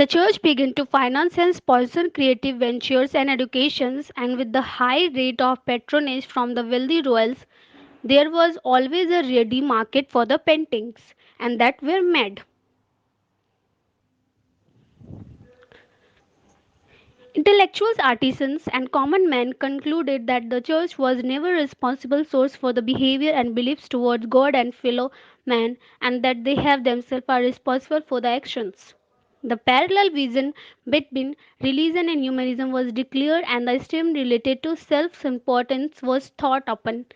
The church began to finance and sponsor creative ventures and educations, and with the high rate of patronage from the wealthy royals, there was always a ready market for the paintings, and that were made. Intellectuals, artisans, and common men concluded that the church was never a responsible source for the behavior and beliefs towards God and fellow men, and that they have themselves are responsible for the actions. The parallel vision between religion and humanism was declared, and the stream related to self importance was thought upon.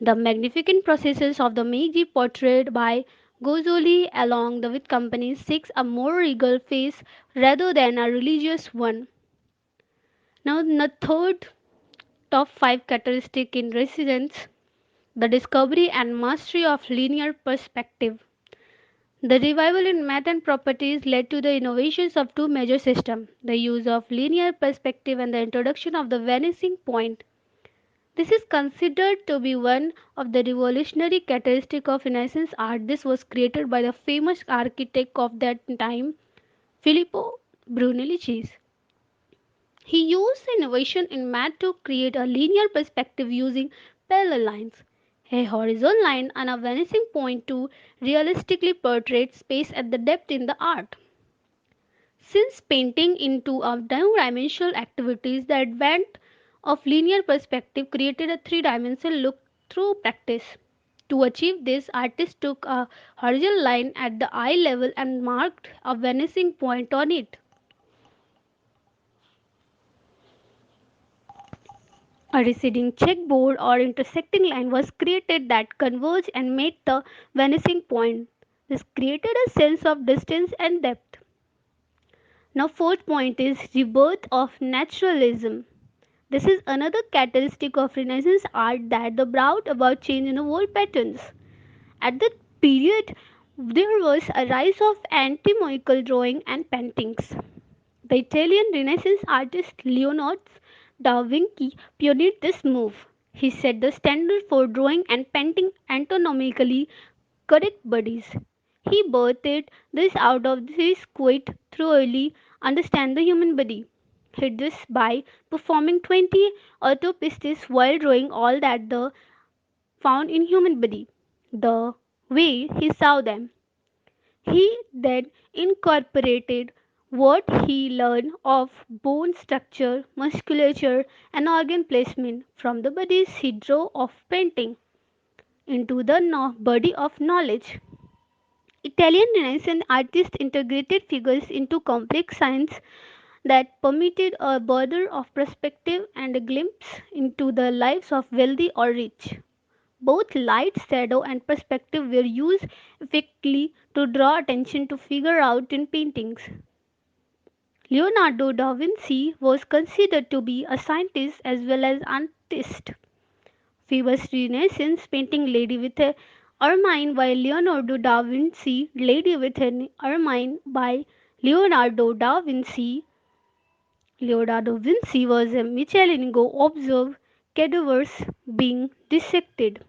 The magnificent processes of the Meiji portrayed by Gozzoli along the with company seeks a more regal face rather than a religious one. Now, the third top 5 characteristic in residence, the discovery and mastery of linear perspective. The revival in math and properties led to the innovations of two major systems, the use of linear perspective and the introduction of the vanishing point. This is considered to be one of the revolutionary characteristics of Renaissance art. This was created by the famous architect of that time, Filippo Brunelleschi. He used innovation in math to create a linear perspective using parallel lines, a horizontal line, and a vanishing point to realistically portray space at the depth in the art. Since painting into a two-dimensional activities, the advent of linear perspective created a three-dimensional look through practice. To achieve this, artists took a horizontal line at the eye level and marked a vanishing point on it. A receding checkboard or intersecting line was created that converged and made the vanishing point. This created a sense of distance and depth. Now, fourth point is rebirth of naturalism. This is another characteristic of Renaissance art that the brought about change in the world patterns. At that period, there was a rise of anti-moical drawing and paintings. The Italian Renaissance artist Leonardo da Vinci pioneered this move. He set the standard for drawing and painting anatomically correct bodies. He birthed this out of his quest to thoroughly understand the human body. He did this by performing 20 autopsies while drawing all that the found in human body, the way he saw them. He then incorporated what he learned of bone structure, musculature, and organ placement from the bodies he drew of painting into the body of knowledge. Italian Renaissance artists integrated figures into complex science that permitted a border of perspective and a glimpse into the lives of wealthy or rich. Both light, shadow, and perspective were used effectively to draw attention to figure out in paintings. Leonardo da Vinci was considered to be a scientist as well as artist. Famous Renaissance painting Lady with a Ermine by Leonardo da Vinci, Lady with an Ermine by Leonardo da Vinci. Leonardo da Vinci was a Michelangelo observed cadavers being dissected.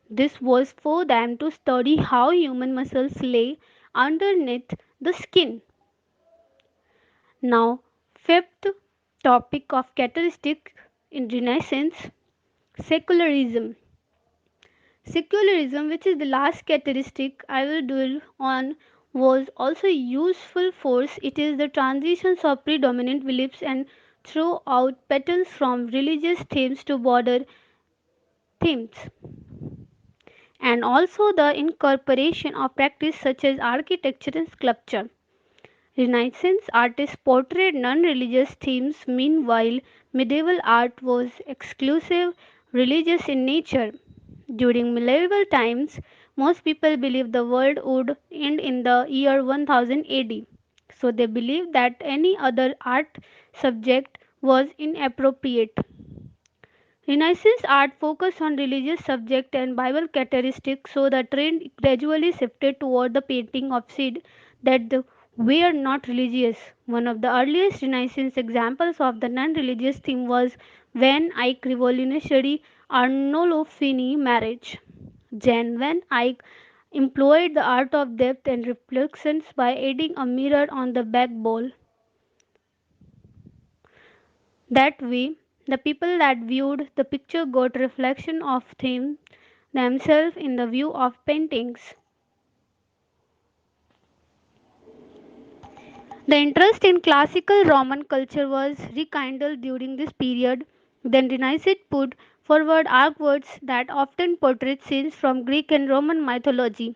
This was for them to study how human muscles lay underneath the skin. Now, fifth topic of characteristic in Renaissance, secularism. Secularism, which is the last characteristic I will dwell on, was also a useful force. It is the transitions of predominant beliefs and throughout patterns from religious themes to border themes, and also the incorporation of practice such as architecture and sculpture. Renaissance artists portrayed non religious themes, meanwhile, medieval art was exclusive religious in nature. During medieval times, most people believed the world would end in the year 1000 AD, so they believed that any other art subject was inappropriate. Renaissance art focused on religious subject and Bible characteristics, so the trend gradually shifted toward the painting of scenes were not religious. One of the earliest Renaissance examples of the non-religious theme was Van Eyck revolutionary Arnolfini marriage. Jan van Eyck employed the art of depth and reflections by adding a mirror on the back bowl. That way, the people that viewed the picture got reflection of them themselves in the view of paintings. The interest in classical Roman culture was rekindled during this period. Then Renaissance put forward artworks that often portrayed scenes from Greek and Roman mythology.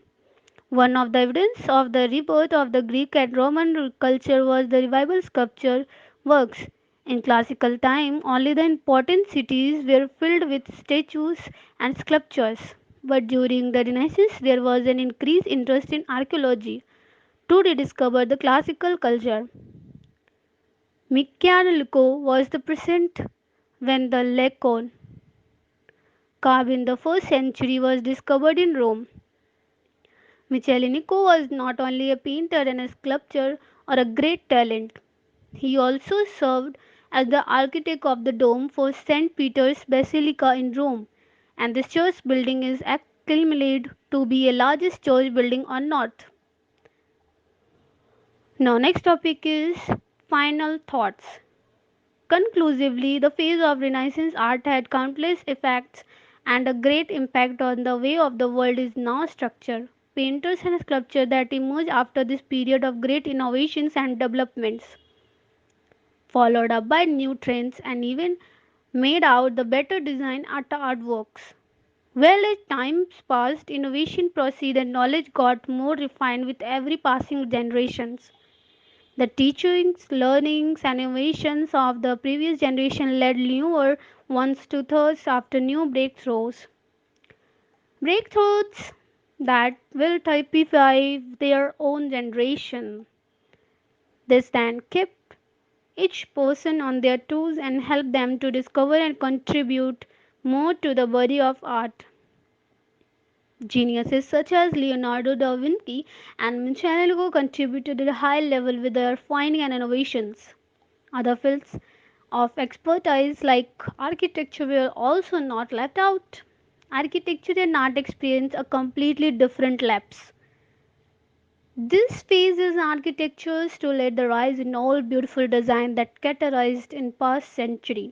One of the evidence of the rebirth of the Greek and Roman culture was the revival sculpture works. In classical time, only the important cities were filled with statues and sculptures. But during the Renaissance, there was an increased interest in archaeology to rediscover the classical culture. Michelangelo was the present when the Lacon, carved in the first century, was discovered in Rome. Michelangelo was not only a painter and a sculptor or a great talent, he also served as the architect of the dome for St. Peter's Basilica in Rome, and this church building is acclaimed to be the largest church building on earth. Now, next topic is final thoughts. Conclusively, the phase of Renaissance art had countless effects and a great impact on the way of the world is now structured. Painters and sculptors that emerged after this period of great innovations and developments, followed up by new trends and even made out the better design artworks. Well, as time passed, innovation proceeded and knowledge got more refined with every passing generations. The teachings, learnings, and innovations of the previous generation led newer ones to thirst after new breakthroughs. Breakthroughs that will typify their own generation. This then kept each person on their toes and helped them to discover and contribute more to the body of art. Geniuses such as Leonardo da Vinci and Michelangelo contributed at a high level with their finding and innovations. Other fields of expertise like architecture were also not left out. Architecture and art experience a completely different lapse. This phase is architecture's to let the rise in all beautiful design that characterized in past century.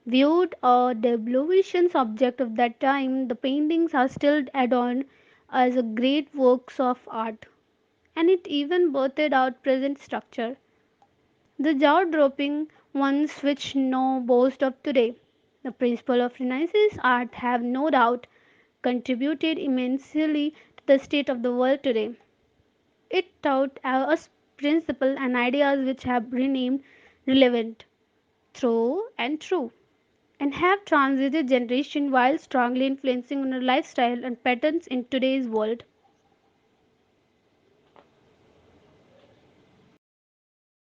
Viewed a devolution subject of that time, the paintings are still adorned as a great works of art, and it even birthed out present structure. The jaw-dropping ones which no boast of today. The principle of Renaissance art have no doubt contributed immensely to the state of the world today. It taught us principles and ideas which have remained relevant, true and true, and have transited generation while strongly influencing our lifestyle and patterns in today's world.